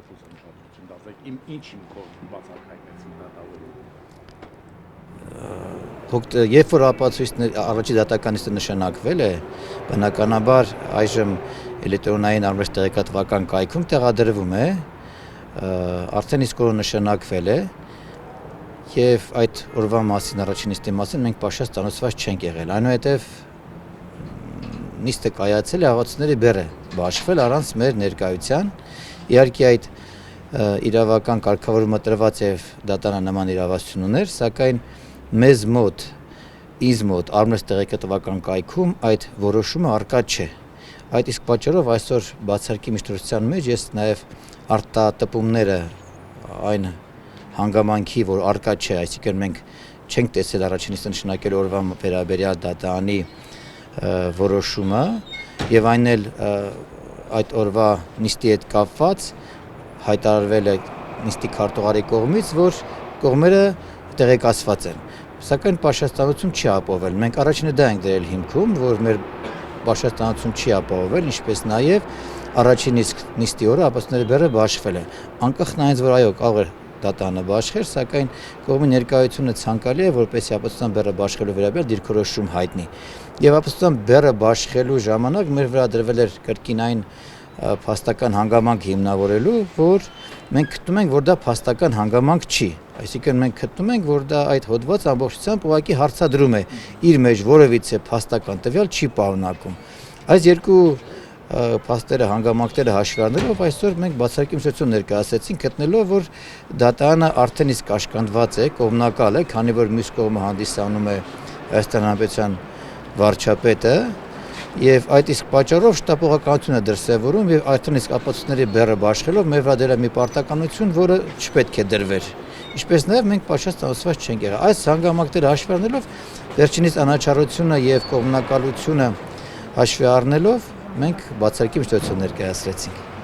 ցանկացած ուշադրություն դարձեք ինչ հիմքով բացակայեցին դատավորում։ Երբ որ ապացույցներ առաջի դատականիստը նշանակվել է, բնականաբար այժմ էլեկտրոնային արվեստ տեղեկատվական կայքում տեղադրվում է, արդեն իսկ օրը նշանակվել է, եւ այդ օրվա մասին առաջին նիստի մասին մենք պաշտպան ստանոցված չենք եղել, այնուհետև նիստը կայացել է, աղացիների բեռը բաշխվել առանց մեր ներկայության, իհարկե այդ իրավական կարգավորումը տրված եւ դատարանը նման իրավասություն ուներ, սակայն մեզ մոտ, ինձ մոտ արվեստ տեղեկատվական կայքում այդ որոշումը առկա չէ։ Այդ իսկ պատճառով այսօր բացարկի միջնորդության մեջ ես նաեւ արտատպումները այն հանգամանքի, որ առկա չէ, այսինքն մենք չենք տեսել առաջին նիստը նշանակել օրվա վերաբերյալ դատարանի որոշումը եւ այն էլ այդ օրվա նիստի հետ կապված հայտարարվել է նիստի քարտուղարի կողմից, որ կողմերը տեղեկացված են, սակայն պաշտպանություն չի ապահովել։ Մենք առաջինը դա ենք դրել հիմքում, որ մեր պաշտպանություն չի ապահովել, ինչպես նաեւ առաջին նիստի օրը ապացույցների բեռը բաշխվել է։ Անկախ նայած, որ այո, կարող է դատարանը բաշխեր, սակայն կողմի ներկայությունը ցանկալի է, որպեսզի ապացուցան բեռը բաշխելու վերաբերյալ դիրքորոշում հայտնի։ Եվ ապացուցան բեռը բաշխելու ժամանակ մեր վրա դրվել էր կրկին այն փաստական հանգամանք հիմնավորելու, որ մենք գտնում ենք, որ դա փաստական հանգամանք չի։ Այսինքն մենք գտնում ենք, որ դա այդ հոդվածը ամբողջությամբ ուղղակի հարցադրում է, իր մեջ որևիցե փաստական տվյալ չի պարունակում։ Այս երկու փաստերը հանգամանքները հաշվի առնելով այսօր մենք բացարկի միջոցով ներկայացրեցինք, գտնելով, որ դատարանը արդեն իսկ կաշկանդված է, կողմնակալ է, քանի որ մյուս կողմը հանդիսանում է Հայաստան Հանրապետության վարչապետը, եւ այդ իսկ պատճառով շտապողականություն է դրսեւորում եւ արդեն իսկ ապացույցների բեռը բաշխելով մեր վրա դրել մի պարտականություն, որը չպետք է դրվեր։ Ինչպես նաեւ մենք պաշտպան ստանոցված չենք եղել։ Այս հանգամանքները հաշվի առնելով վերջինիս անաչառությունը եւ կողմնակալությունը հաշվի առնելով մենք բացարկի միջոցով ներկայացրեցինք։